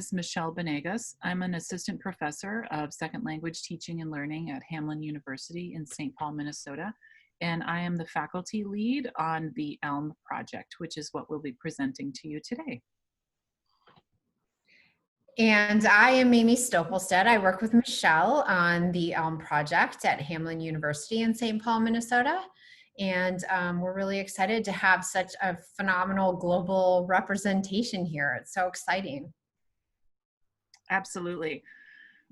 is Michelle Benegas. I'm an assistant professor of second language teaching and learning at Hamline University in St. Paul, Minnesota. And I am the faculty lead on the ELM project, which is what we'll be presenting to you today. And I am Amy Stopelstead. I work with Michelle on the ELM project at Hamline University in St. Paul, Minnesota. And we're really excited to have such a phenomenal global representation here. It's so exciting. Absolutely.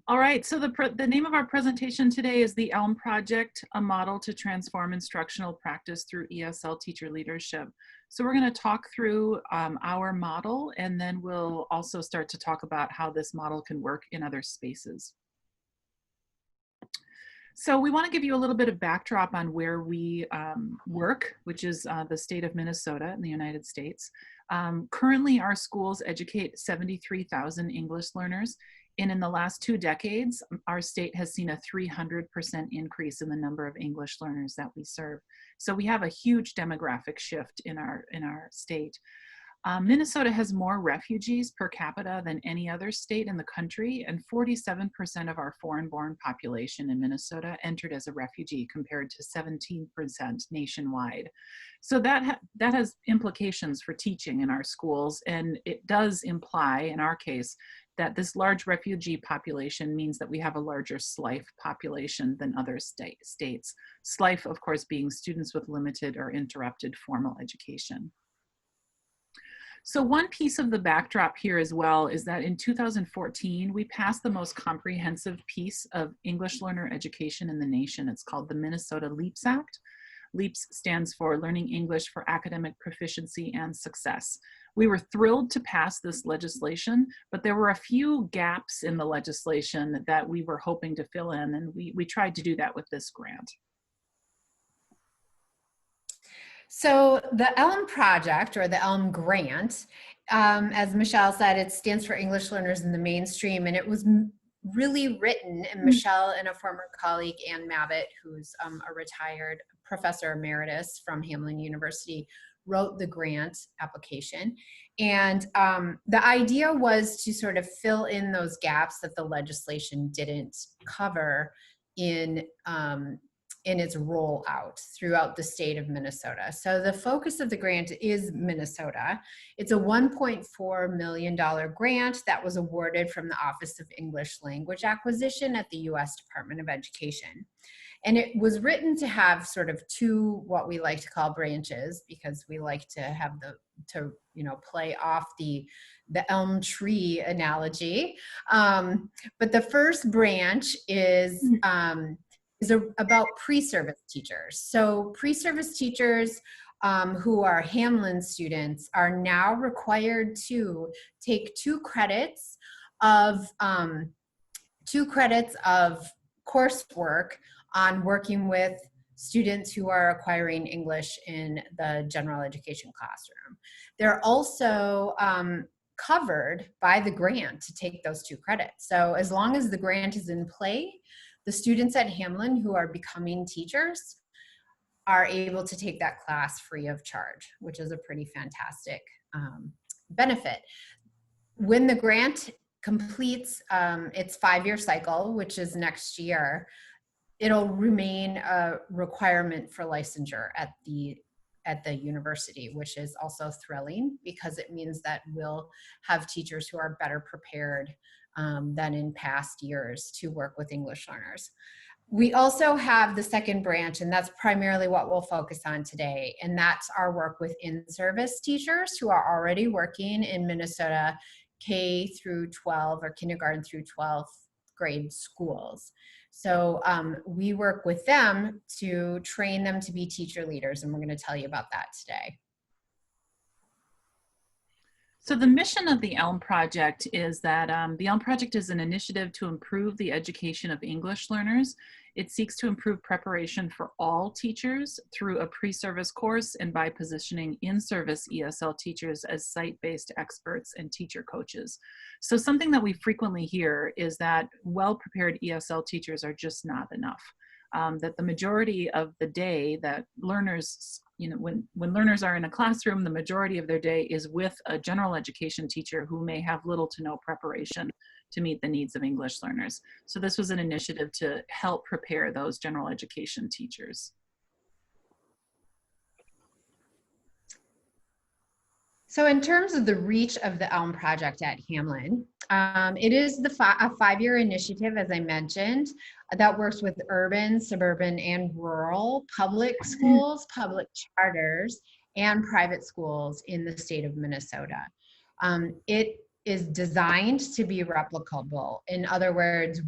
All right, so the name of our presentation today is the ELM Project, a model to transform instructional practice through ESL teacher leadership. So we're going to talk through our model, and then we'll also start to talk about how this model can work in other spaces. So we want to give you a little bit of backdrop on where we work, which is the state of Minnesota in the United States. Currently, our schools educate 73,000 English learners. And in the last 2 decades, our state has seen a 300% increase in the number of English learners that we serve. So we have a huge demographic shift in our state. Minnesota has more refugees per capita than any other state in the country, and 47% of our foreign-born population in Minnesota entered as a refugee compared to 17% nationwide. So that has implications for teaching in our schools, and it does imply, in our case, that this large refugee population means that we have a larger SLIFE population than other states. SLIFE, of course, being students with limited or interrupted formal education. So one piece of the backdrop here as well is that in 2014, we passed the most comprehensive piece of English learner education in the nation. It's called the Minnesota LEAPS Act. LEAPS stands for Learning English for Academic Proficiency and Success. We were thrilled to pass this legislation, but there were a few gaps in the legislation that we were hoping to fill in, and we tried to do that with this grant. So the ELM project, or the ELM grant, as Michelle said, it stands for English Learners in the Mainstream, and it was really written, and Michelle and a former colleague, Ann Mabbitt, who's a retired professor emeritus from Hamline University, wrote the grant application. And the idea was to sort of fill in those gaps that the legislation didn't cover in its rollout throughout the state of Minnesota. So the focus of the grant is Minnesota. It's a $1.4 million grant that was awarded from the Office of English Language Acquisition at the U.S. Department of Education. And it was written to have sort of 2, what we like to call branches, because we like to have play off the elm tree analogy. But the first branch is about pre-service teachers. So pre-service teachers who are Hamline students are now required to take 2 credits of coursework on working with students who are acquiring English in the general education classroom. They're also covered by the grant to take those 2 credits. So as long as the grant is in play, the students at Hamline who are becoming teachers are able to take that class free of charge, which is a pretty fantastic benefit. When the grant completes its 5-year cycle, which is next year, it'll remain a requirement for licensure at the university, which is also thrilling because it means that we'll have teachers who are better prepared than in past years to work with English learners. We also have the second branch, and that's primarily what we'll focus on today, and that's our work with in-service teachers who are already working in Minnesota K through 12 or kindergarten through 12th grade schools. So we work with them to train them to be teacher leaders, and we're going to tell you about that today. So the mission of the ELM Project is that the ELM Project is an initiative to improve the education of English learners. It seeks to improve preparation for all teachers through a pre-service course and by positioning in-service ESL teachers as site-based experts and teacher coaches. So something that we frequently hear is that well-prepared ESL teachers are just not enough. That the majority of the day that learners you know, when learners are in a classroom, the majority of their day is with a general education teacher who may have little to no preparation to meet the needs of English learners. So this was an initiative to help prepare those general education teachers. So in terms of the reach of the ELM project at Hamlin, it is a 5-year initiative, as I mentioned, that works with urban, suburban, and rural public schools, public charters, and private schools in the state of Minnesota. It is designed to be replicable. In other words,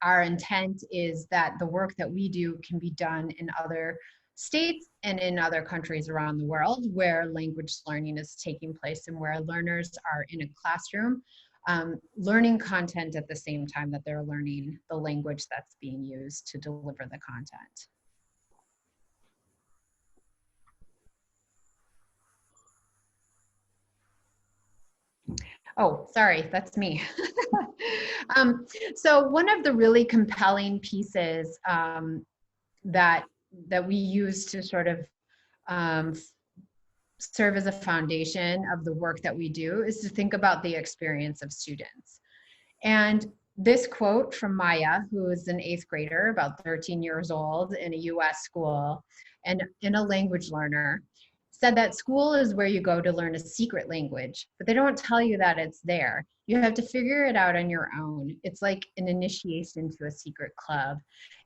our intent is that the work that we do can be done in other states and in other countries around the world where language learning is taking place and where learners are in a classroom learning content at the same time that they're learning the language that's being used to deliver the content. Oh, sorry, that's me. So one of the really compelling pieces that we use to sort of serve as a foundation of the work that we do is to think about the experience of students. And this quote from Maya, who is an 8th grader, about 13 years old in a US school and in a language learner, said that school is where you go to learn a secret language, but they don't tell you that it's there. You have to figure it out on your own. It's like an initiation to a secret club.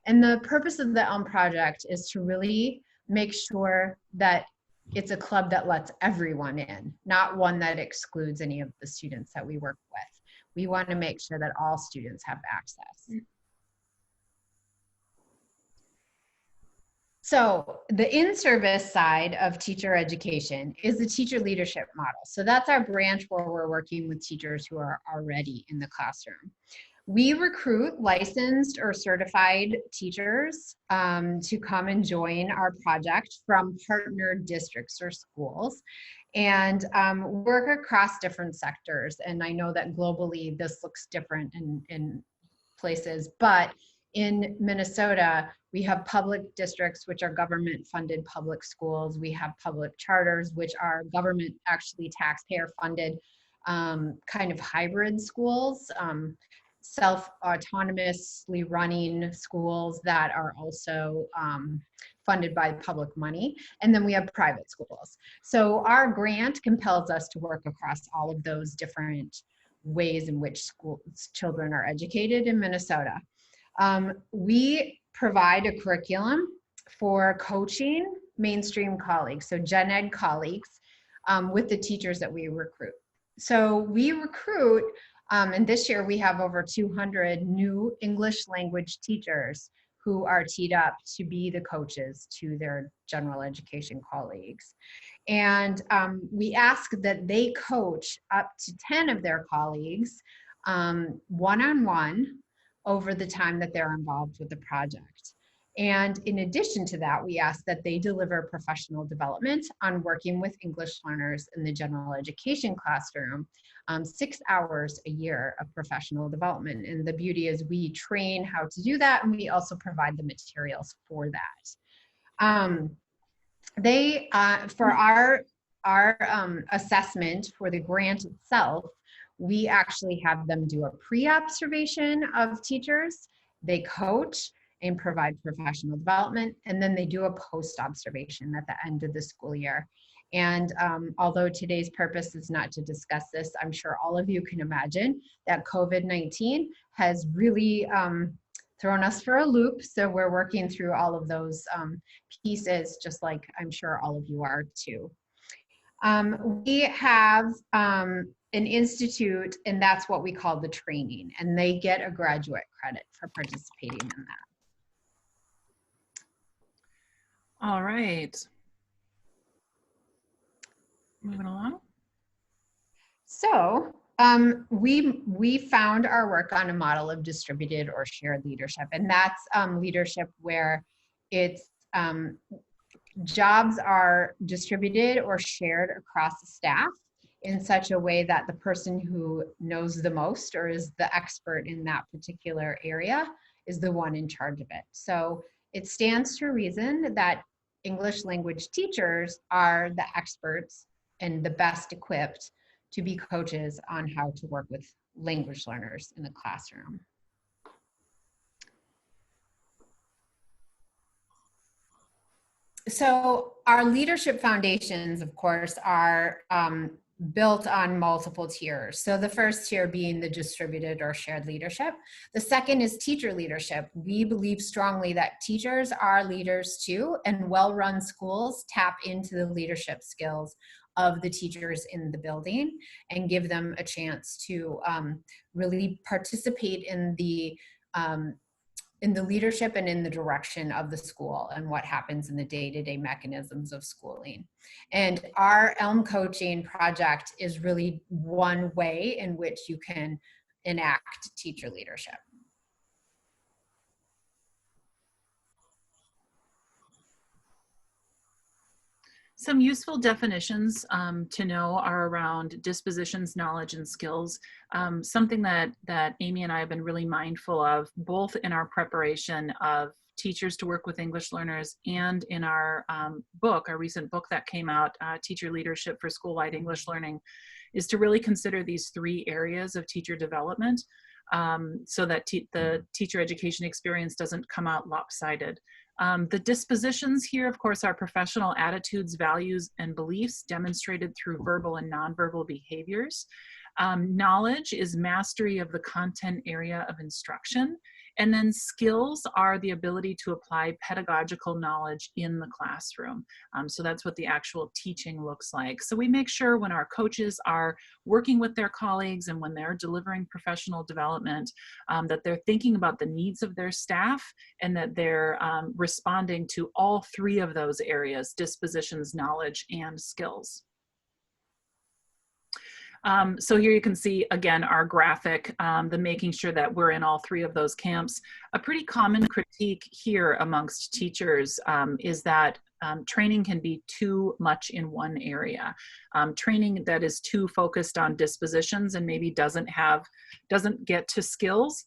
And the purpose of the ELM project is to really make sure that it's a club that lets everyone in, not one that excludes any of the students that we work with. We want to make sure that all students have access. So the in-service side of teacher education is the teacher leadership model. So that's our branch where we're working with teachers who are already in the classroom. We recruit licensed or certified teachers to come and join our project from partner districts or schools and work across different sectors. And I know that globally this looks different in places, but in Minnesota, we have public districts, which are government funded public schools. We have public charters, which are government actually taxpayer funded kind of hybrid schools. Self-autonomously running schools that are also funded by public money. And then we have private schools. So our grant compels us to work across all of those different ways in which children are educated in Minnesota. We provide a curriculum for coaching mainstream colleagues, so gen ed colleagues, with the teachers that we recruit. So we recruit and this year we have over 200 new English language teachers who are teed up to be the coaches to their general education colleagues. And we ask that they coach up to 10 of their colleagues one-on-one over the time that they're involved with the project. And in addition to that, we ask that they deliver professional development on working with English learners in the general education classroom, 6 hours a year of professional development. And the beauty is we train how to do that, and we also provide the materials for that. For our assessment for the grant itself, we actually have them do a pre-observation of teachers. They coach and provide professional development, and then they do a post-observation at the end of the school year. And although today's purpose is not to discuss this, I'm sure all of you can imagine that COVID-19 has really thrown us for a loop. So we're working through all of those pieces, just like I'm sure all of you are too. We have an institute, and that's what we call the training, and they get a graduate credit for participating in that. All right. Moving along. So we found our work on a model of distributed or shared leadership, and that's leadership where it's jobs are distributed or shared across the staff in such a way that the person who knows the most or is the expert in that particular area is the one in charge of it. So it stands to reason that English language teachers are the experts and the best equipped to be coaches on how to work with language learners in the classroom. So our leadership foundations, of course, are built on multiple tiers. So the first tier being the distributed or shared leadership. The second is teacher leadership. We believe strongly that teachers are leaders too, and well-run schools tap into the leadership skills of the teachers in the building and give them a chance to really participate in the leadership and in the direction of the school and what happens in the day-to-day mechanisms of schooling. And our ELM coaching project is really one way in which you can enact teacher leadership. Some useful definitions to know are around dispositions, knowledge, and skills. Something that Amy and I have been really mindful of, both in our preparation of teachers to work with English learners and in our book, our recent book that came out, Teacher Leadership for School-Wide English Learning, is to really consider these 3 areas of teacher development so that the teacher education experience doesn't come out lopsided. The dispositions here, of course, are professional attitudes, values, and beliefs demonstrated through verbal and nonverbal behaviors. Knowledge is mastery of the content area of instruction. And then skills are the ability to apply pedagogical knowledge in the classroom. So that's what the actual teaching looks like. So we make sure when our coaches are working with their colleagues and when they're delivering professional development, that they're thinking about the needs of their staff and that they're responding to all 3 of those areas: dispositions, knowledge, and skills. So here you can see, again, our graphic, the making sure that we're in all 3 of those camps. A pretty common critique here amongst teachers is that training can be too much in one area. Training that is too focused on dispositions and maybe doesn't get to skills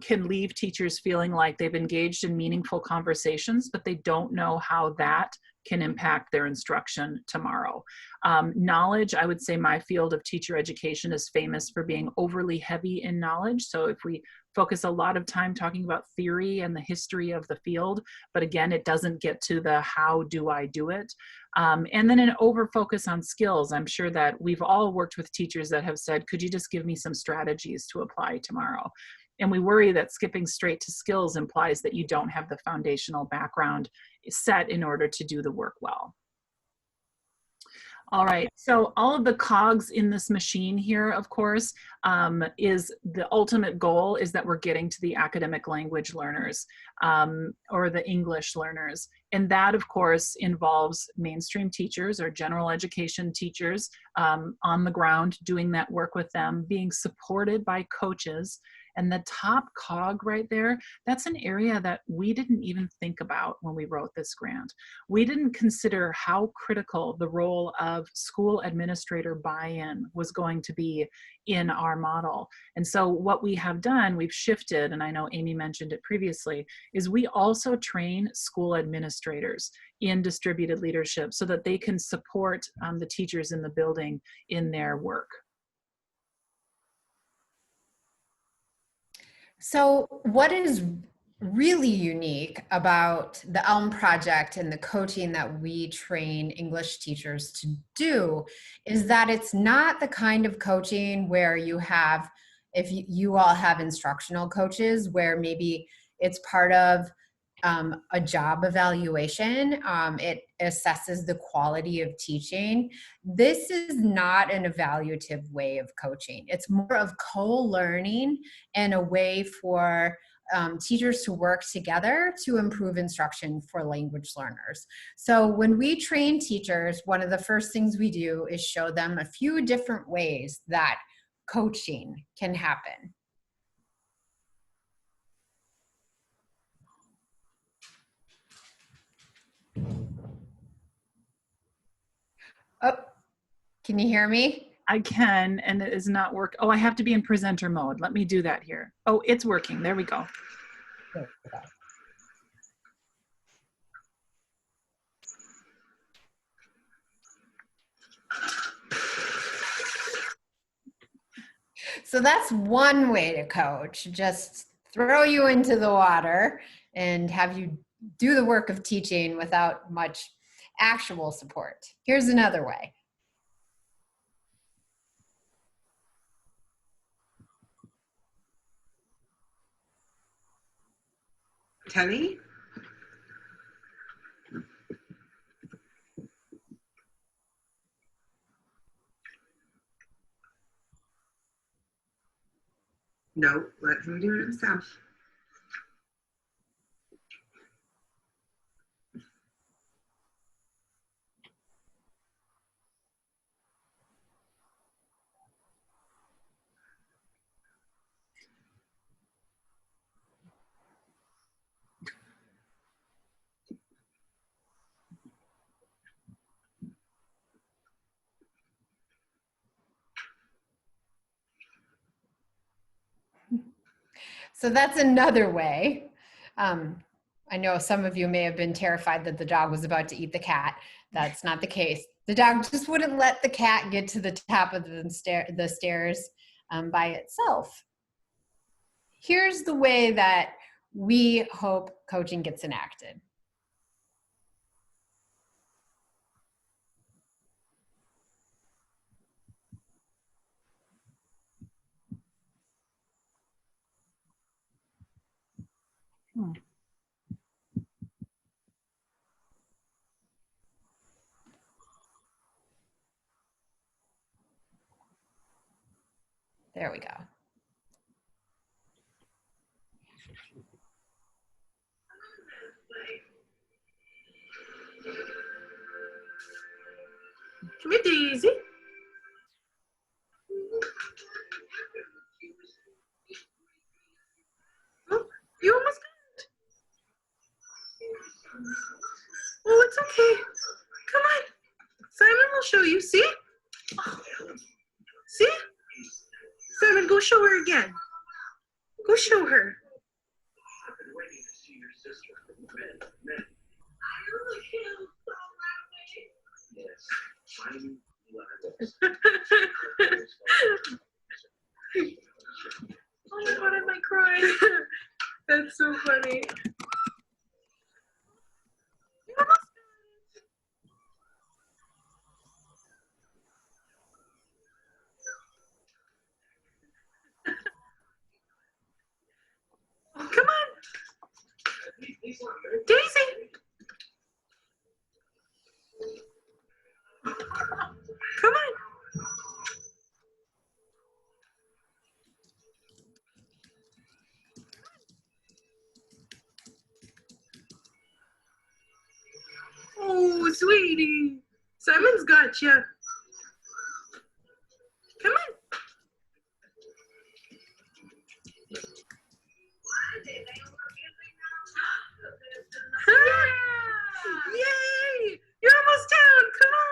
can leave teachers feeling like they've engaged in meaningful conversations, but they don't know how that can impact their instruction tomorrow. Knowledge, I would say my field of teacher education is famous for being overly heavy in knowledge. So if we focus a lot of time talking about theory and the history of the field, but again, it doesn't get to the how do I do it. And then an over focus on skills. I'm sure that we've all worked with teachers that have said, could you just give me some strategies to apply tomorrow? And we worry that skipping straight to skills implies that you don't have the foundational background set in order to do the work well. All right, so all of the cogs in this machine here, of course, is the ultimate goal is that we're getting to the academic language learners or the English learners. And that, of course, involves mainstream teachers or general education teachers on the ground, doing that work with them, being supported by coaches. And the top cog right there, that's an area that we didn't even think about when we wrote this grant. We didn't consider how critical the role of school administrator buy-in was going to be in our model. And so what we have done, we've shifted, and I know Amy mentioned it previously, is we also train school administrators in distributed leadership so that they can support the teachers in the building in their work. So what is really unique about the ELM project and the coaching that we train English teachers to do is that it's not the kind of coaching where you have, if you all have instructional coaches, where maybe it's part of a job evaluation. It assesses the quality of teaching. This is not an evaluative way of coaching. It's more of co-learning and a way for teachers to work together to improve instruction for language learners. So when we train teachers, one of the first things we do is show them a few different ways that coaching can happen. Oh, can you hear me? I can, and it is not work. Oh, I have to be in presenter mode. Let me do that here. Oh, it's working. There we go. So that's one way to coach, just throw you into the water and have you do the work of teaching without much actual support. Here's another way. Telly? No, let him do it himself. So that's another way. I know some of you may have been terrified that the dog was about to eat the cat. That's not the case. The dog just wouldn't let the cat get to the top of the stairs by itself. Here's the way that we hope coaching gets enacted. There we go. Come here, Daisy. Oh, you almost got it. Oh, it's okay. Come on. Simon will show you. See? Oh. See? Simon, go show her again. Go show her. Oh my God, am I crying? That's so funny. Come on. Daisy. Come on. Oh, sweetie. Simon's got you. Come on. Yay! You're almost down. Come on.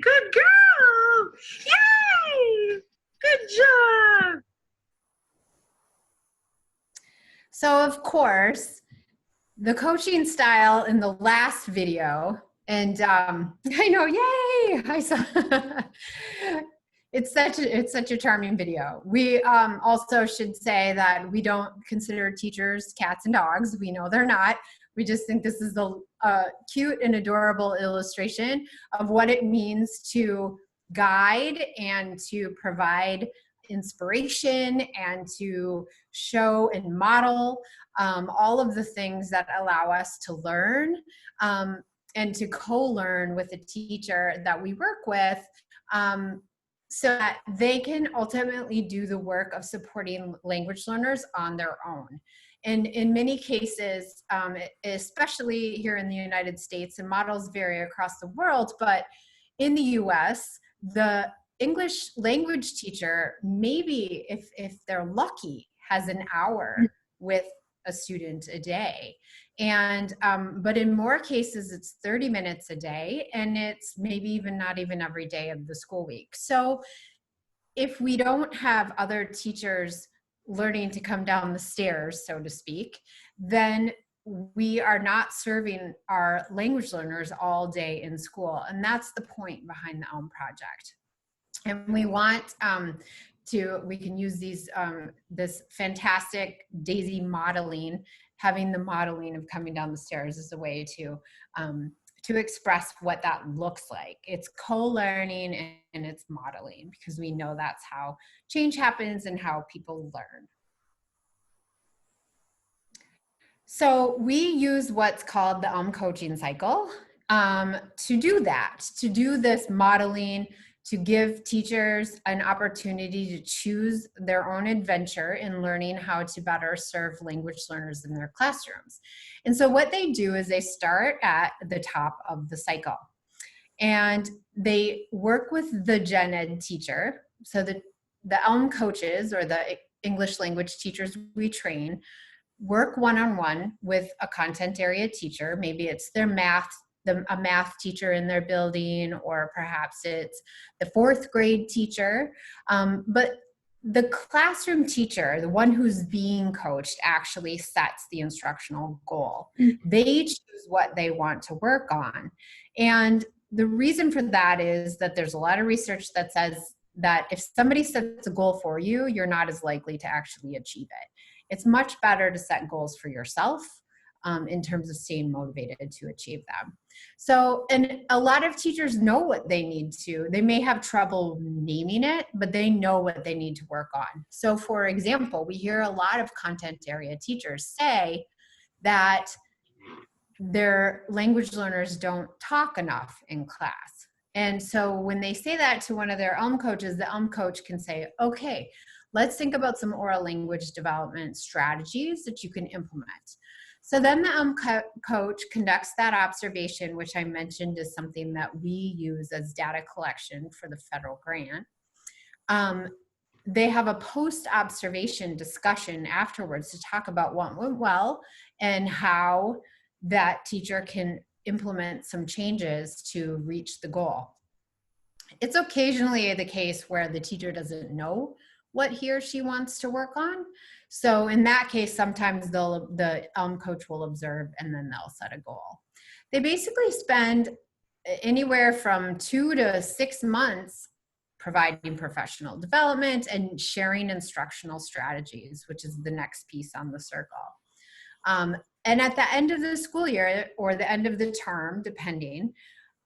Good girl. Yay! Good job. So of course, the coaching style in the last video, and I know, yay! I saw. It's such a charming video. We also should say that we don't consider teachers cats and dogs. We know they're not. We just think this is a cute and adorable illustration of what it means to guide and to provide inspiration and to show and model all of the things that allow us to learn and to co-learn with the teacher that we work with, so that they can ultimately do the work of supporting language learners on their own. And in many cases, especially here in the United States, and models vary across the world, but in the US, the English language teacher, maybe if they're lucky, has an hour with a student a day. And but in more cases, it's 30 minutes a day, and it's maybe even not even every day of the school week. So if we don't have other teachers learning to come down the stairs, so to speak, then we are not serving our language learners all day in school. And that's the point behind the ELM project. And we want we can use these, this fantastic DAISY modeling, having the modeling of coming down the stairs as a way to express what that looks like. It's co-learning and it's modeling, because we know that's how change happens and how people learn. So we use what's called the ELM coaching cycle to do that, to do this modeling, to give teachers an opportunity to choose their own adventure in learning how to better serve language learners in their classrooms. And so what they do is they start at the top of the cycle, and they work with the gen ed teacher. So the ELM coaches, or the English language teachers we train, work one-on-one with a content area teacher. Maybe it's their a math teacher in their building, or perhaps it's the 4th grade teacher. But the classroom teacher, the one who's being coached, actually sets the instructional goal. They choose what they want to work on. And the reason for that is that there's a lot of research that says that if somebody sets a goal for you, you're not as likely to actually achieve it. It's much better to set goals for yourself in terms of staying motivated to achieve them. So, and a lot of teachers know what they need to. They may have trouble naming it, but they know what they need to work on. So for example, we hear a lot of content area teachers say that their language learners don't talk enough in class. And so when they say that to one of their ELM coaches, the ELM coach can say, okay, let's think about some oral language development strategies that you can implement. So then the ELM coach conducts that observation, which I mentioned is something that we use as data collection for the federal grant. They have a post-observation discussion afterwards to talk about what went well and how that teacher can implement some changes to reach the goal. It's occasionally the case where the teacher doesn't know what he or she wants to work on. So in that case, sometimes the ELM coach will observe and then they'll set a goal. They basically spend anywhere from 2 to 6 months providing professional development and sharing instructional strategies, which is the next piece on the circle. And at the end of the school year or the end of the term, depending,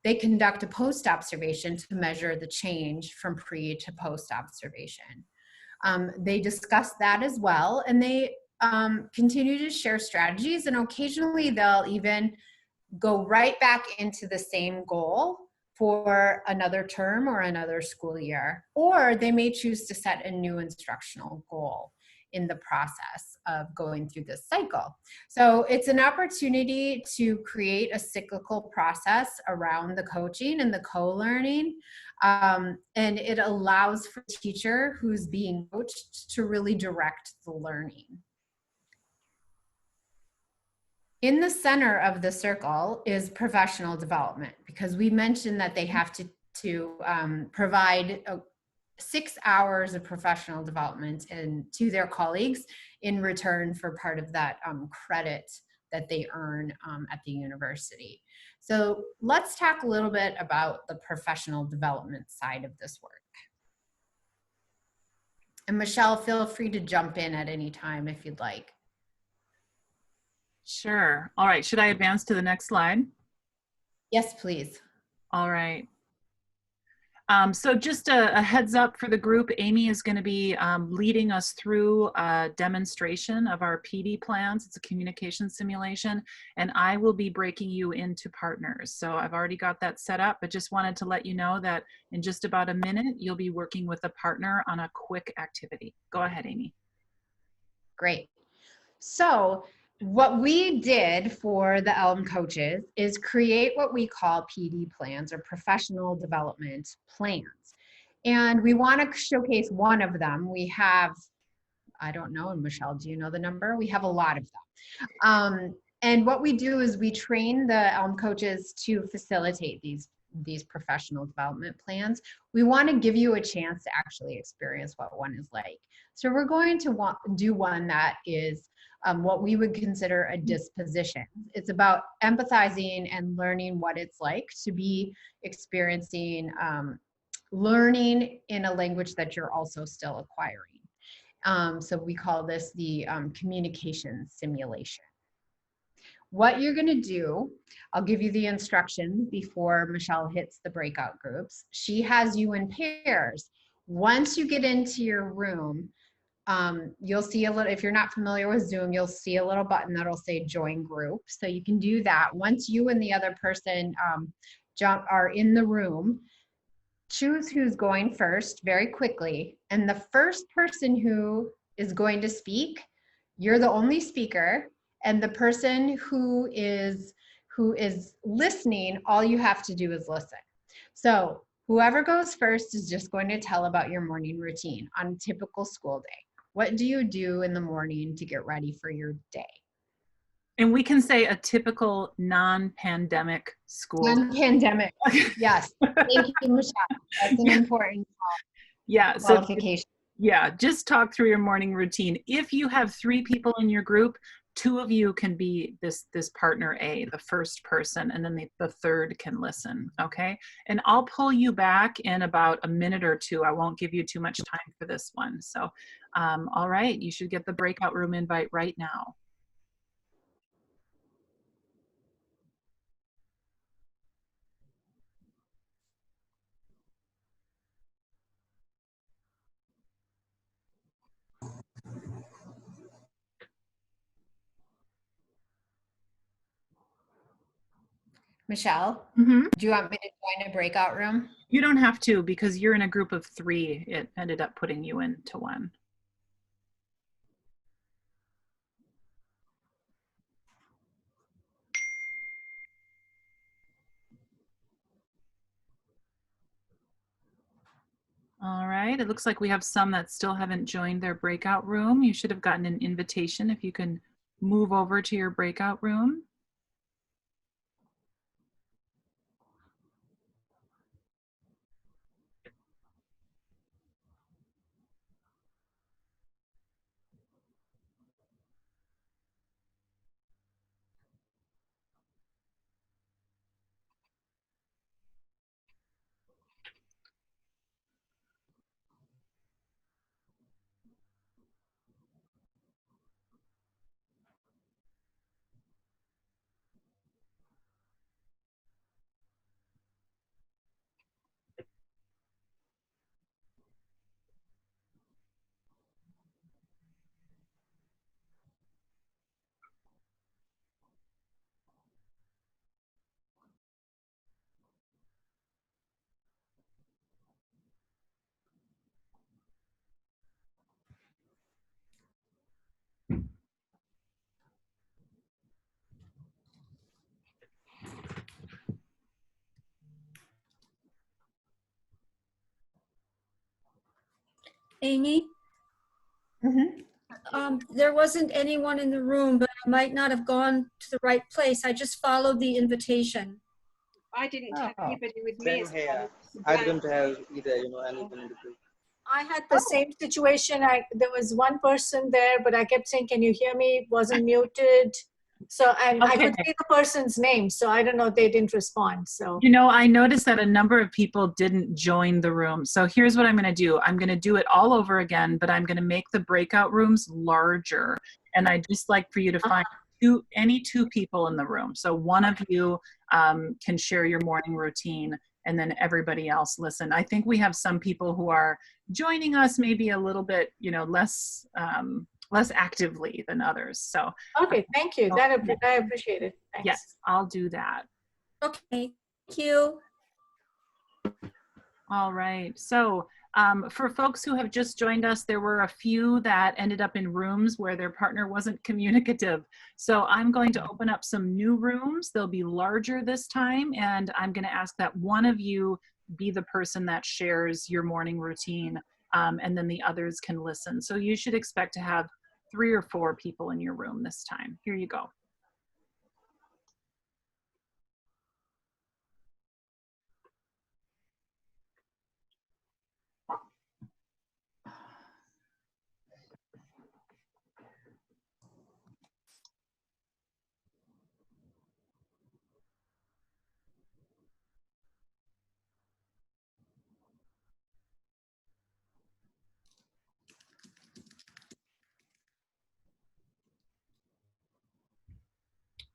they conduct a post-observation to measure the change from pre to post-observation. They discuss that as well, and they continue to share strategies, and occasionally they'll even go right back into the same goal for another term or another school year, or they may choose to set a new instructional goal in the process of going through this cycle. So it's an opportunity to create a cyclical process around the coaching and the co-learning. And it allows for the teacher who's being coached to really direct the learning. In the center of the circle is professional development, because we mentioned that they have to provide 6 hours of professional development to their colleagues in return for part of that credit that they earn at the university. So let's talk a little bit about the professional development side of this work. And Michelle, feel free to jump in at any time if you'd like. Sure. All right. Should I advance to the next slide? Yes, please. All right. So just a heads up for the group, Amy is going to be leading us through a demonstration of our PD plans. It's a communication simulation, and I will be breaking you into partners. So I've already got that set up, but just wanted to let you know that in just about a minute, you'll be working with a partner on a quick activity. Go ahead, Amy. Great. So what we did for the ELM coaches is create what we call PD plans, or professional development plans. And we want to showcase one of them. We have, I don't know, and Michelle, do you know the number? We have a lot of them. And what we do is we train the ELM coaches to facilitate these professional development plans, we want to give you a chance to actually experience what one is like. So we're going to do one that is what we would consider a disposition. It's about empathizing and learning what it's like to be experiencing learning in a language that you're also still acquiring. So we call this the communication simulation. What you're going to do, I'll give you the instructions before Michelle hits the breakout groups. She has you in pairs. Once you get into your room, you'll see a little, if you're not familiar with Zoom, you'll see a little button that'll say join group. So you can do that. Once you and the other person are in the room, choose who's going first very quickly. And the first person who is going to speak, you're the only speaker. And the person who is listening, all you have to do is listen. So whoever goes first is just going to tell about your morning routine on a typical school day. What do you do in the morning to get ready for your day? And we can say a typical non-pandemic school. Non-pandemic, yes. Thank you, Michelle. That's an important qualification. So, yeah, just talk through your morning routine. If you have 3 people in your group, 2 of you can be this partner A, the first person, and then the third can listen, okay? And I'll pull you back in about a minute or 2. I won't give you too much time for this one. So, all right, you should get the breakout room invite right now. Michelle, Mm-hmm. do you want me to join a breakout room? You don't have to, because you're in a group of 3. It ended up putting you into one. All right, it looks like we have some that still haven't joined their breakout room. You should have gotten an invitation if you can move over to your breakout room. Amy, Mm-hmm. there wasn't anyone in the room, but I might not have gone to the right place. I just followed the invitation. I didn't have anybody with me. Same as here. well. I don't have either, anything in the group. I had the same situation. There was one person there, but I kept saying, "Can you hear me?" It wasn't muted. So, and I could see the person's name. So I don't know, they didn't respond. So, I noticed that a number of people didn't join the room. So here's what I'm going to do. I'm going to do it all over again, but I'm going to make the breakout rooms larger. And I'd just like for you to find any 2 people in the room. So one of you can share your morning routine, and then everybody else listen. I think we have some people who are joining us maybe a little bit, less actively than others. So okay, thank you. I appreciate it. Thanks. yes, I'll do that. Okay, thank you. All right. So for folks who have just joined us, there were a few that ended up in rooms where their partner wasn't communicative. So I'm going to open up some new rooms. They'll be larger this time, and I'm going to ask that one of you be the person that shares your morning routine, and then the others can listen. So you should expect to have 3 or 4 people in your room this time. Here you go.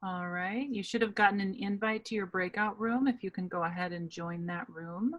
All right, you should have gotten an invite to your breakout room. If you can go ahead and join that room.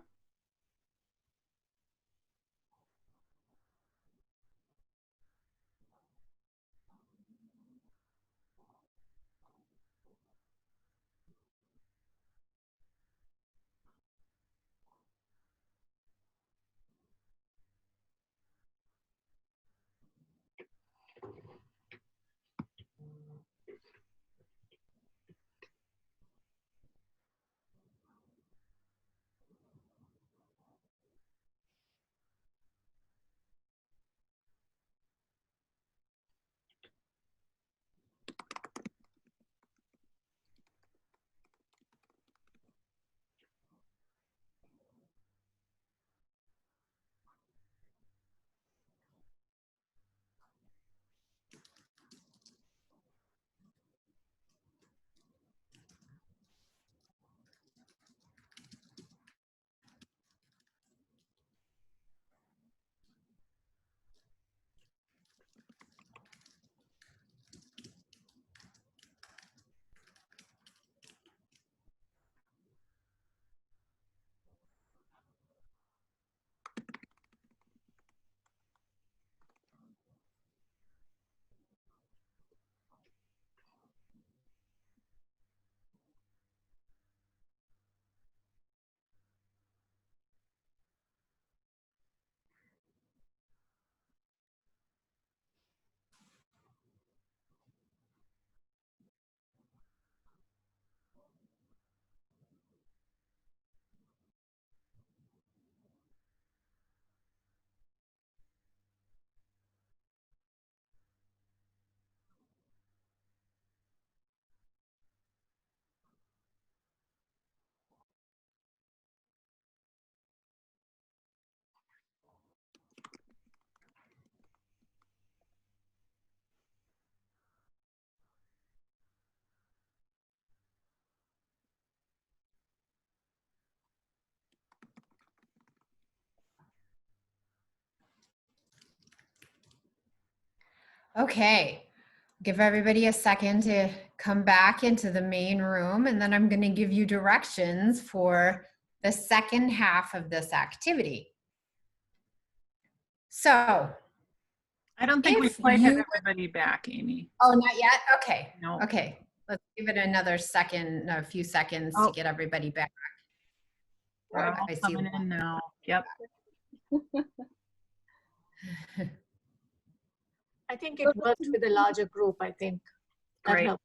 Okay, give everybody a second to come back into the main room, and then I'm going to give you directions for the second half of this activity. So, I don't think we if quite have you, everybody back, Amy. oh, not yet? Okay, No. okay. Let's give it another second, a few seconds to get everybody back. We're all I see. coming in now. Yep. I think it worked with a larger group, I think. That Great. helped.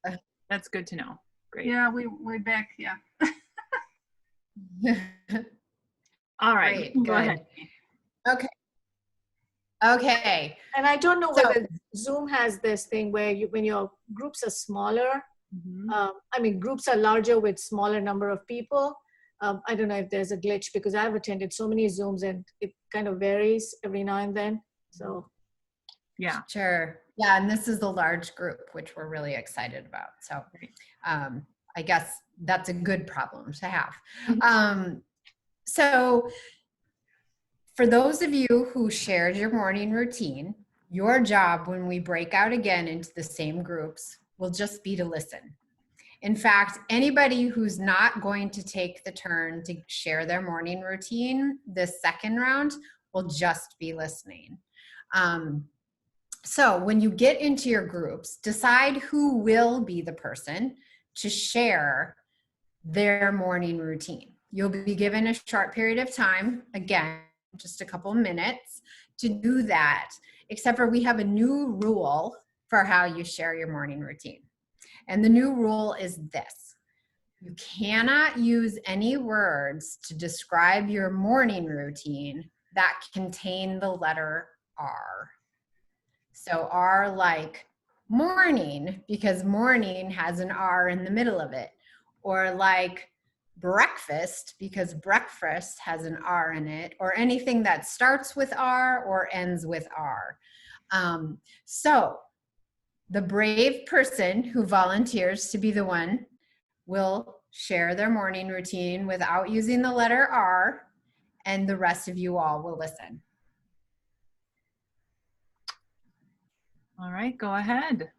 That's good to know. Great. Yeah, we're back. Yeah. All right. Great, Go good. ahead. Okay. Okay. And I don't know So- whether Zoom has this thing where you, when your groups are smaller, Mhm. I mean, groups are larger with smaller number of people. I don't know if there's a glitch because I've attended so many Zooms and it kind of varies every now and then. So Yeah. Sure. Yeah, and this is the large group, which we're really excited about. So I guess that's a good problem to have. So for those of you who shared your morning routine, your job when we break out again into the same groups will just be to listen. In fact, anybody who's not going to take the turn to share their morning routine this second round will just be listening. So when you get into your groups, decide who will be the person to share their morning routine. You'll be given a short period of time, again, just a couple of minutes to do that, except for we have a new rule for how you share your morning routine. And the new rule is this: you cannot use any words to describe your morning routine that contain the letter R. So R like morning, because morning has an R in the middle of it. Or like breakfast, because breakfast has an R in it. Or anything that starts with R or ends with R. So the brave person who volunteers to be the one will share their morning routine without using the letter R, and the rest of you all will listen. All right, go ahead.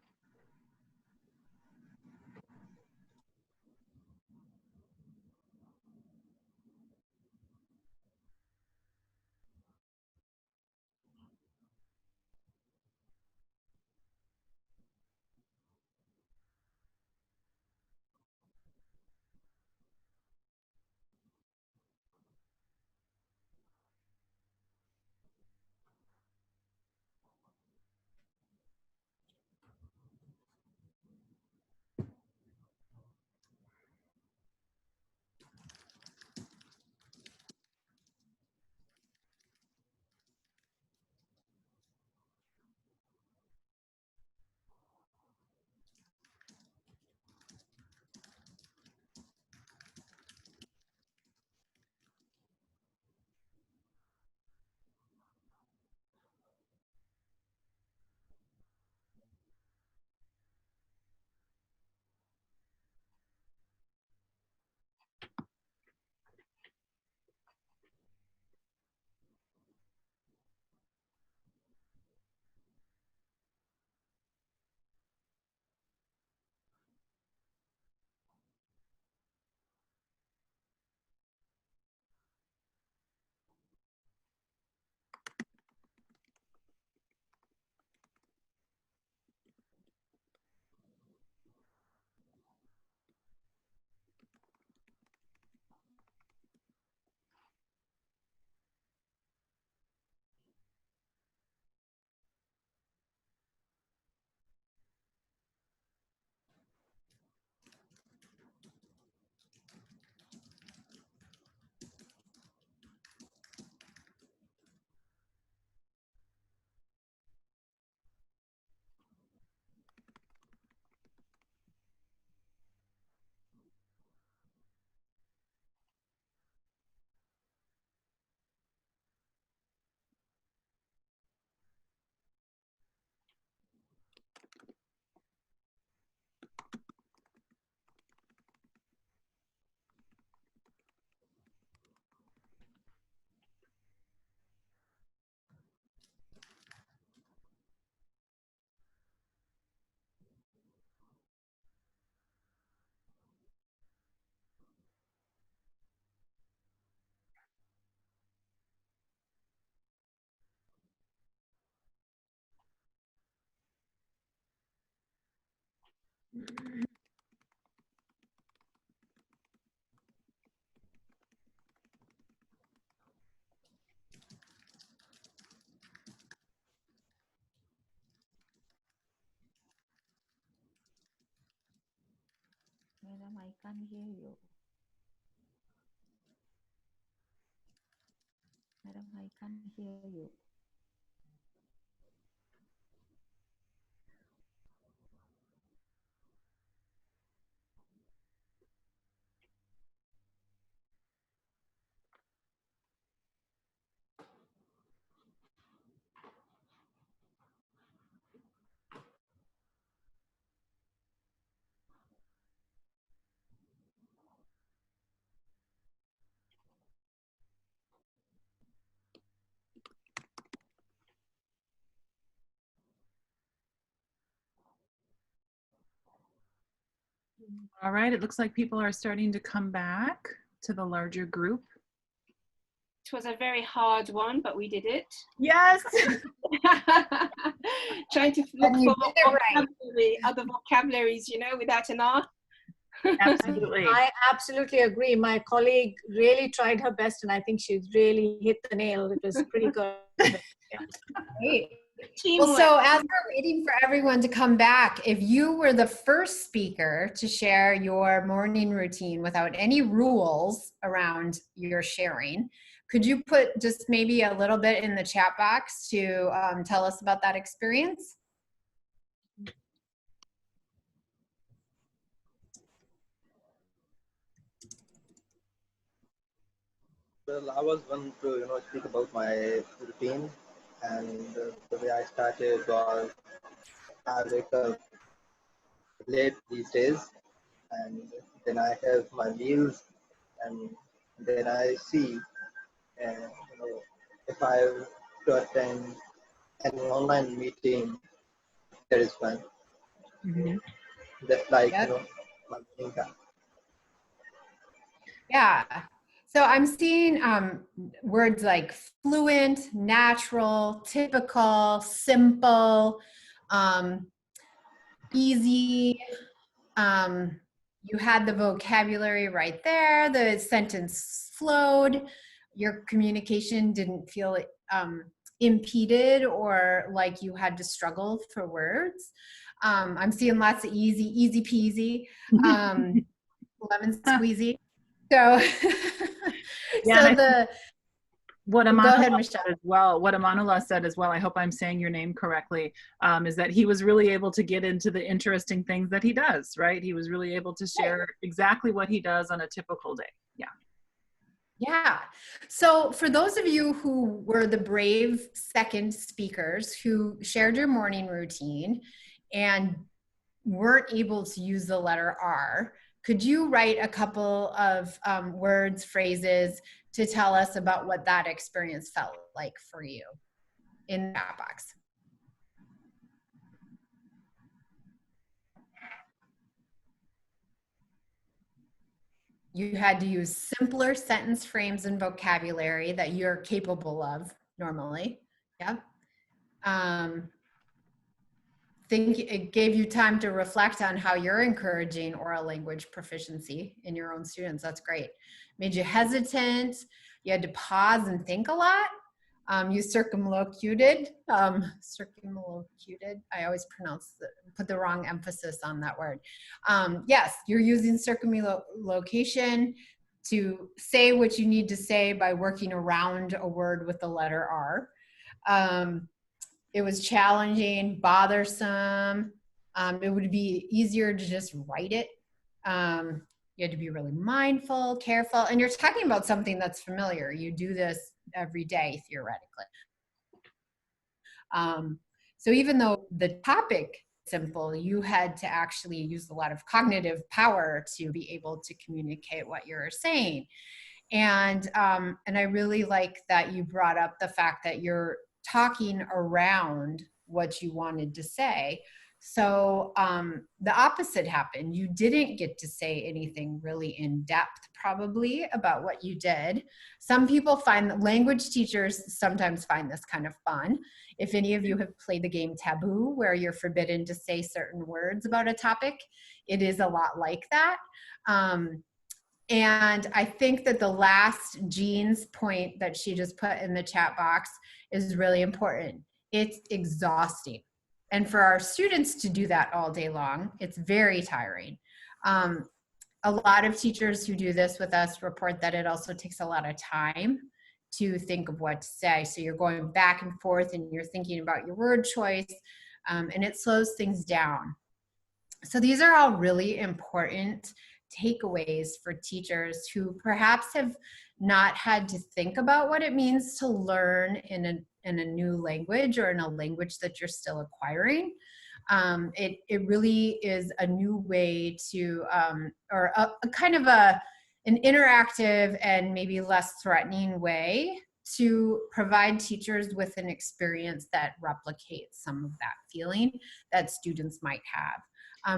Madam, I can't hear you. Madam, I can't hear you. All right, it looks like people are starting to come back to the larger group. It was a very hard one, but we did it. Yes. Trying to look And you for did it right. vocabulary, other vocabularies, you know, without an R. Absolutely. I absolutely agree. My colleague really tried her best, and I think she really hit the nail. It was pretty good. Great. Well, Teamwork. so as we're waiting for everyone to come back, if you were the first speaker to share your morning routine without any rules around your sharing, could you put just maybe a little bit in the chat box to tell us about that experience? Well, I was going to, speak about my routine, and the way I started was I wake up late these days, and then I have my meals, and then I see, if I have to attend an online meeting, that is fine. Mhm. That's like, Yep. my morning time. Yeah. So I'm seeing words like fluent, natural, typical, simple, easy. You had the vocabulary right there. The sentence flowed. Your communication didn't feel impeded or like you had to struggle for words. I'm seeing lots of easy peasy, lemon squeezy. So, Yeah, so the what go Amanullah ahead, Michelle. said as well, what Amanullah said as well, I hope I'm saying your name correctly, is that he was really able to get into the interesting things that he does, right? He was really able to share exactly what he does on a typical day. Yeah. Yeah. So for those of you who were the brave second speakers who shared your morning routine and weren't able to use the letter R, could you write a couple of words, phrases to tell us about what that experience felt like for you in that box? You had to use simpler sentence frames and vocabulary that you're capable of normally. Yep. Think it gave you time to reflect on how you're encouraging oral language proficiency in your own students. That's great. Made you hesitant. You had to pause and think a lot. You circumlocuted. Circumlocuted. I always put the wrong emphasis on that word. Yes, you're using circumlocution to say what you need to say by working around a word with the letter R. It was challenging, bothersome. It would be easier to just write it. You had to be really mindful, careful, and you're talking about something that's familiar. You do this every day, theoretically. So even though the topic is simple, you had to actually use a lot of cognitive power to be able to communicate what you're saying. And I really like that you brought up the fact that you're talking around what you wanted to say So the opposite happened. You didn't get to say anything really in depth probably about what you did. Some people find that language teachers sometimes find this kind of fun. If any of you have played the game Taboo, where you're forbidden to say certain words about a topic, it is a lot like that. And I think that the last Jean's point that she just put in the chat box is really important. It's exhausting. And for our students to do that all day long, it's very tiring. A lot of teachers who do this with us report that it also takes a lot of time to think of what to say. So you're going back and forth and you're thinking about your word choice, and it slows things down. So these are all really important takeaways for teachers who perhaps have not had to think about what it means to learn in a new language or in a language that you're still acquiring. It really is a new way to, or a kind of an interactive and maybe less threatening way to provide teachers with an experience that replicates some of that feeling that students might have.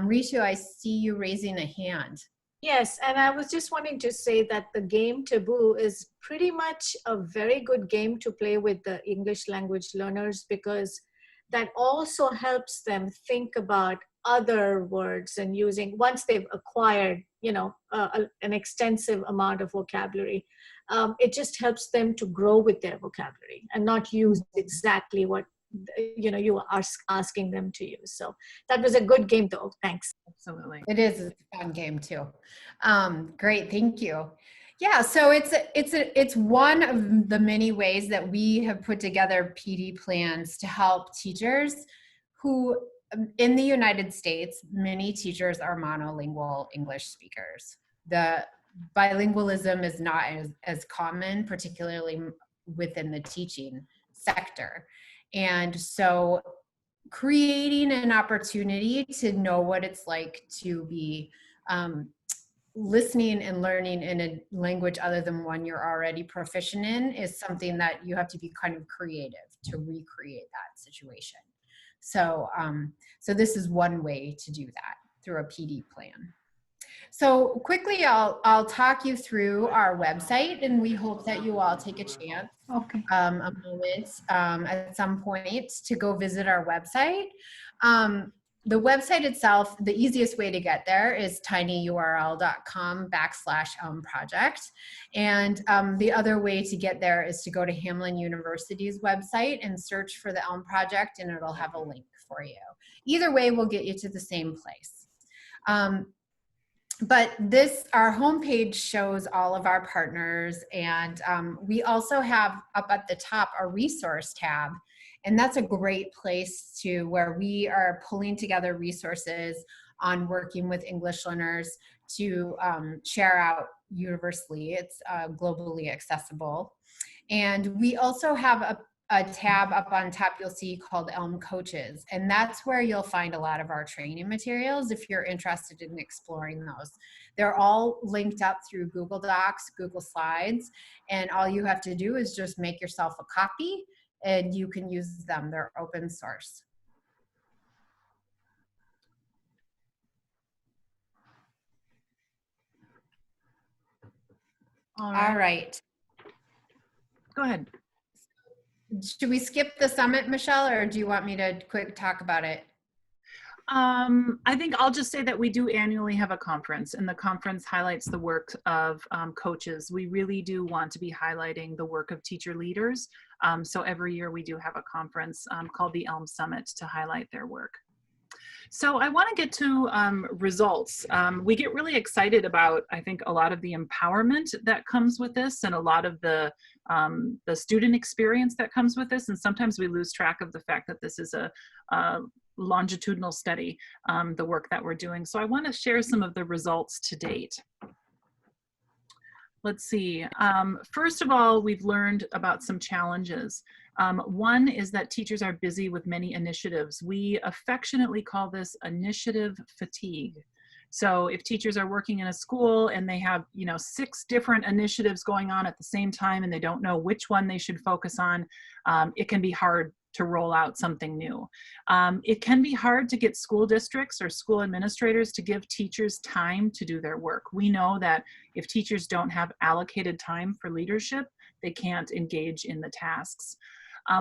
Ritu, I see you raising a hand. Yes, and I was just wanting to say that the game Taboo is pretty much a very good game to play with the English language learners, because that also helps them think about other words and using, once they've acquired, you know, an extensive amount of vocabulary, it just helps them to grow with their vocabulary and not use exactly what, you know, you are asking them to use. So that was a good game though. Thanks. Absolutely. It is a fun game too. Great, thank you. Yeah, so it's one of the many ways that we have put together PD plans to help teachers who, in the United States, many teachers are monolingual English speakers. The bilingualism is not as common, particularly within the teaching sector. And so creating an opportunity to know what it's like to be listening and learning in a language other than one you're already proficient in is something that you have to be kind of creative to recreate that situation. So, so this is one way to do that through a PD plan. So quickly, I'll talk you through our website, and we hope that you all take a chance, a moment at some point to go visit our website. The website itself, the easiest way to get there is tinyurl.com/project. And the other way to get there is to go to Hamline University's website and search for the ELM project, and it'll have a link for you. Either way will get you to the same place. But our homepage shows all of our partners, and we also have up at the top a resource tab, and that's a great place where we are pulling together resources on working with English learners to share out universally. It's globally accessible. And we also have a tab up on top you'll see called ELM Coaches, and that's where you'll find a lot of our training materials if you're interested in exploring those. They're all linked up through Google Docs, Google Slides, and all you have to do is just make yourself a copy and you can use them. They're open source. All right. Go ahead. Should we skip the summit, Michelle, or do you want me to quick talk about it? I think I'll just say that we do annually have a conference, and the conference highlights the work of coaches. We really do want to be highlighting the work of teacher leaders. So every year we do have a conference called the ELM Summit to highlight their work. So I want to get to results. We get really excited about, I think, a lot of the empowerment that comes with this and a lot of the student experience that comes with this. And sometimes we lose track of the fact that this is a longitudinal study, the work that we're doing. So I want to share some of the results to date. Let's see. First of all, we've learned about some challenges. One is that teachers are busy with many initiatives. We affectionately call this initiative fatigue. So if teachers are working in a school and they have, 6 different initiatives going on at the same time and they don't know which one they should focus on, it can be hard to roll out something new. It can be hard to get school districts or school administrators to give teachers time to do their work. We know that if teachers don't have allocated time for leadership, they can't engage in the tasks.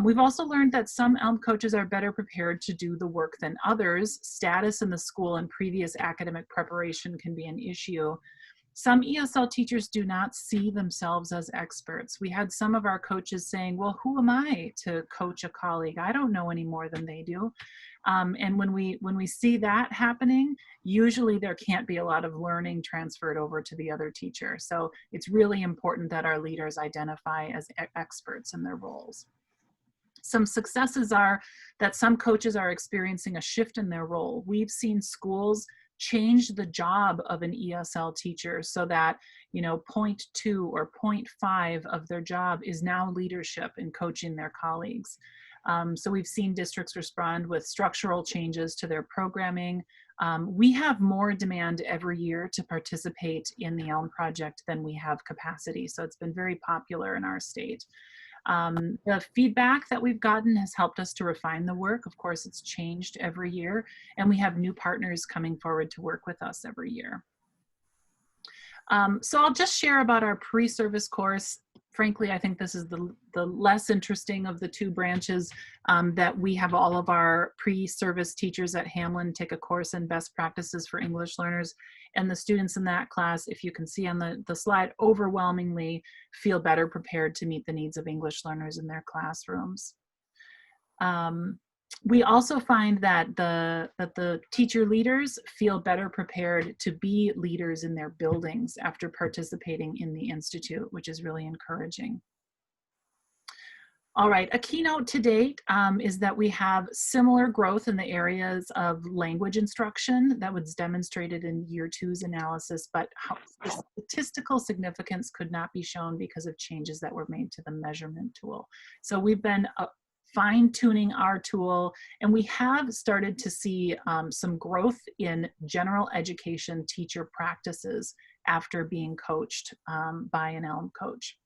We've also learned that some ELM coaches are better prepared to do the work than others. Status in the school and previous academic preparation can be an issue. Some ESL teachers do not see themselves as experts. We had some of our coaches saying, well, who am I to coach a colleague? I don't know any more than they do. And when we see that happening, usually there can't be a lot of learning transferred over to the other teacher. So it's really important that our leaders identify as experts in their roles. Some successes are that some coaches are experiencing a shift in their role. We've seen schools change the job of an ESL teacher so that, you know, 0.2 or 0.5 of their job is now leadership and coaching their colleagues. So we've seen districts respond with structural changes to their programming. We have more demand every year to participate in the ELM project than we have capacity. So it's been very popular in our state. The feedback that we've gotten has helped us to refine the work. Of course, it's changed every year, and we have new partners coming forward to work with us every year. So I'll just share about our pre-service course. Frankly, I think this is the less interesting of the two branches, that we have all of our pre-service teachers at Hamlin take a course in best practices for English learners. And the students in that class, if you can see on the slide, overwhelmingly feel better prepared to meet the needs of English learners in their classrooms. We also find that the teacher leaders feel better prepared to be leaders in their buildings after participating in the Institute, which is really encouraging. All right, a keynote to date is that we have similar growth in the areas of language instruction that was demonstrated in year 2's analysis, but the statistical significance could not be shown because of changes that were made to the measurement tool. So we've been fine-tuning our tool, and we have started to see some growth in general education teacher practices after being coached by an ELM coach.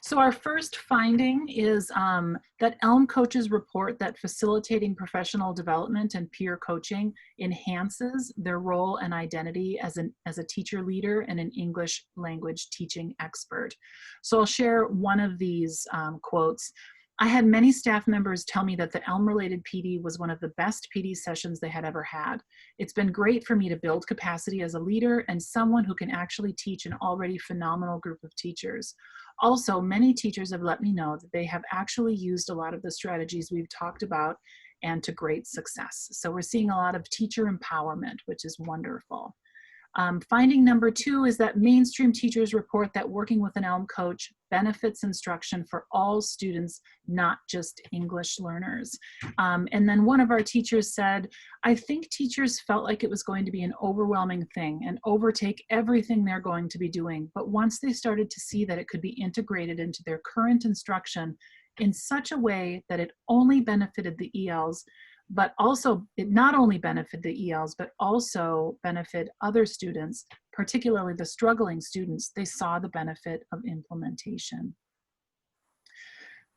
So our first finding is that ELM coaches report that facilitating professional development and peer coaching enhances their role and identity as a teacher leader and an English language teaching expert. So I'll share one of these quotes. I had many staff members tell me that the ELM-related PD was one of the best PD sessions they had ever had. It's been great for me to build capacity as a leader and someone who can actually teach an already phenomenal group of teachers. Also, many teachers have let me know that they have actually used a lot of the strategies we've talked about and to great success. So we're seeing a lot of teacher empowerment, which is wonderful. Finding number 2 is that mainstream teachers report that working with an ELM coach benefits instruction for all students, not just English learners. And then one of our teachers said, I think teachers felt like it was going to be an overwhelming thing and overtake everything they're going to be doing. But once they started to see that it could be integrated into their current instruction in such a way that it only benefited the ELs, but also it not only benefit the ELs, but also benefit other students, particularly the struggling students, they saw the benefit of implementation.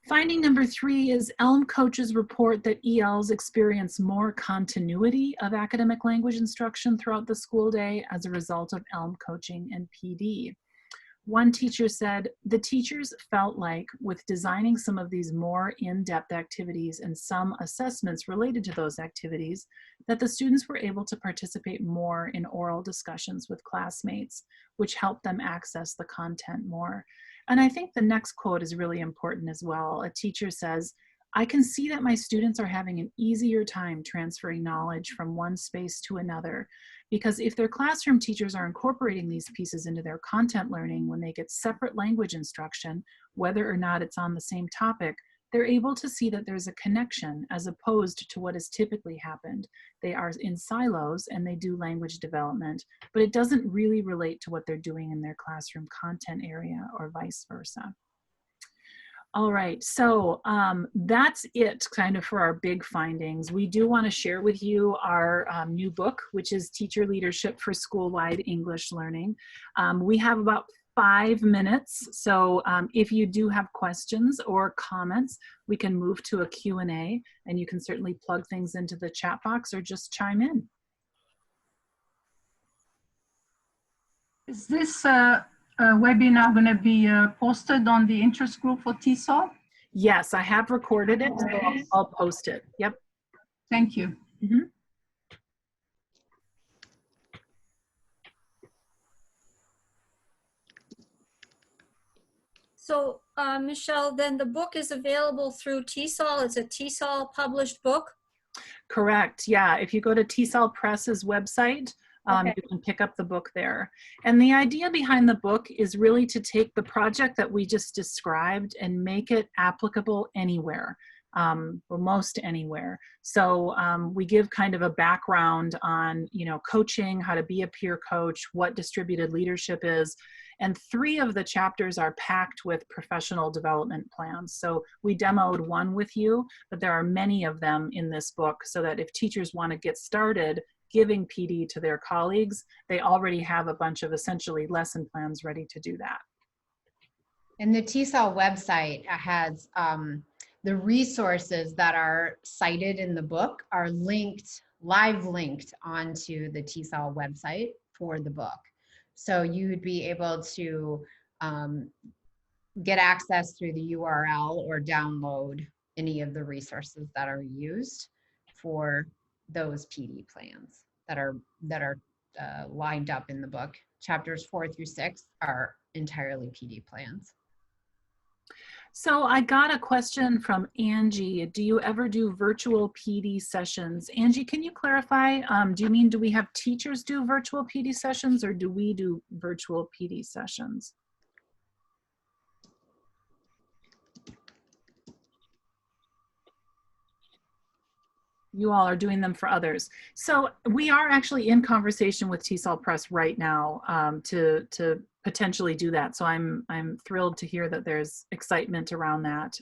Finding number 3 is ELM coaches report that ELs experience more continuity of academic language instruction throughout the school day as a result of ELM coaching and PD. One teacher said, the teachers felt like with designing some of these more in-depth activities and some assessments related to those activities, that the students were able to participate more in oral discussions with classmates, which helped them access the content more. And I think the next quote is really important as well. A teacher says, I can see that my students are having an easier time transferring knowledge from one space to another, because if their classroom teachers are incorporating these pieces into their content learning when they get separate language instruction, whether or not it's on the same topic, they're able to see that there's a connection as opposed to what has typically happened. They are in silos and they do language development, but it doesn't really relate to what they're doing in their classroom content area or vice versa. All right, so that's it kind of for our big findings. We do want to share with you our new book, which is Teacher Leadership for School-Wide English Learning. We have about 5 minutes. So if you do have questions or comments, we can move to a Q&A, and you can certainly plug things into the chat box or just chime in. Is this webinar going to be posted on the interest group for TESOL? Yes, I have recorded it, so I'll post it. Yep. Thank you. Mm-hmm. So, Michelle, then the book is available through TESOL. It's a TESOL published book. Correct. Yeah. If you go to TESOL Press's website, Okay. you can pick up the book there. And the idea behind the book is really to take the project that we just described and make it applicable anywhere, or most anywhere. So we give kind of a background on, you know, coaching, how to be a peer coach, what distributed leadership is. And 3 of the chapters are packed with professional development plans. So we demoed one with you, but there are many of them in this book, so that if teachers want to get started giving PD to their colleagues, they already have a bunch of essentially lesson plans ready to do that. And the TESOL website has the resources that are cited in the book are linked, live linked onto the TESOL website for the book. So you would be able to get access through the URL or download any of the resources that are used for those PD plans that are lined up in the book. Chapters 4 through 6 are entirely PD plans. So I got a question from Angie. Do you ever do virtual PD sessions? Angie, can you clarify? Do you mean, do we have teachers do virtual PD sessions, or do we do virtual PD sessions? You all are doing them for others. So we are actually in conversation with TESOL Press right now to potentially do that. So I'm thrilled to hear that there's excitement around that.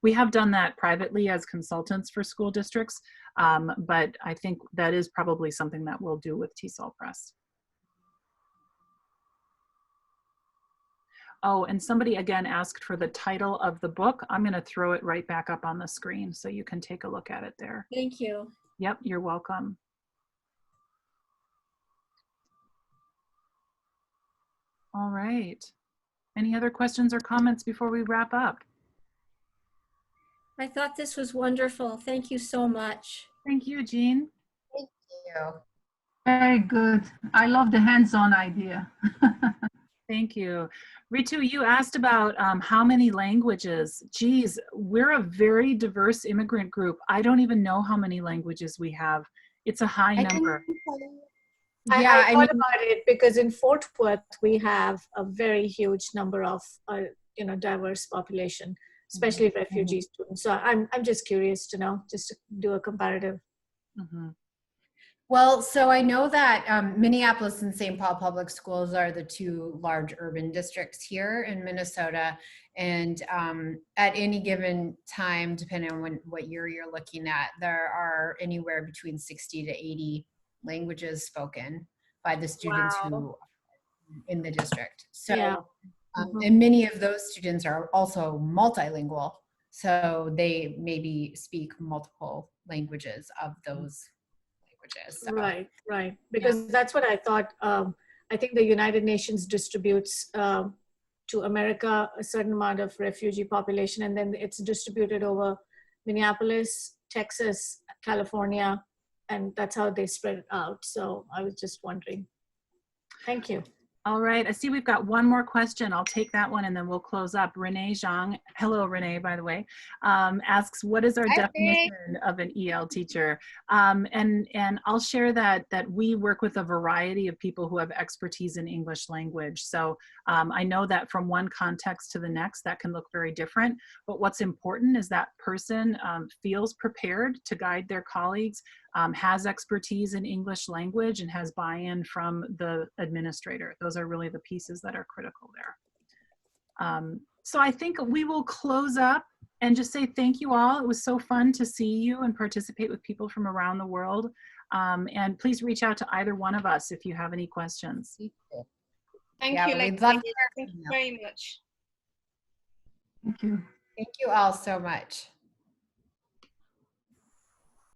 We have done that privately as consultants for school districts, but I think that is probably something that we'll do with TESOL Press. Oh, and somebody again asked for the title of the book. I'm going to throw it right back up on the screen so you can take a look at it there. Thank you. Yep, you're welcome. All right. Any other questions or comments before we wrap up? I thought this was wonderful. Thank you so much. Thank you, Jean. Thank you. Very good. I love the hands-on idea. Thank you. Ritu, you asked about how many languages. Geez, we're a very diverse immigrant group. I don't even know how many languages we have. It's a high number. I I thought mean, about it because in Fort Worth we have a very huge number of diverse population, especially refugee students. So I'm just curious to know, just to do a comparative. Mm-hmm. well, so I know that Minneapolis and St. Paul Public Schools are the 2 large urban districts here in Minnesota. And at any given time, depending on what year you're looking at, there are anywhere between 60 to 80 languages spoken by the students who are in the district. So, Yeah. And many of those students are also multilingual. So they maybe speak multiple languages of those languages. So. Right. Because that's what I thought. I think the United Nations distributes to America a certain amount of refugee population, and then it's distributed over Minneapolis, Texas, California, and that's how they spread it out. So I was just wondering. Thank you. All right, I see we've got one more question. I'll take that one and then we'll close up. Renee Zhang, hello Renee, by the way, asks, what is our definition of an EL teacher? And I'll share that we work with a variety of people who have expertise in English language. So I know that from one context to the next, that can look very different, but what's important is that person feels prepared to guide their colleagues, has expertise in English language, and has buy-in from the administrator. Those are really the pieces that are critical there. So I think we will close up and just say thank you all. It was so fun to see you and participate with people from around the world. And please reach out to either one of us if you have any questions. Thank Yeah, you, we'd love to Lexi. hear Thank from you you. very much. Thank you. Thank you all so much.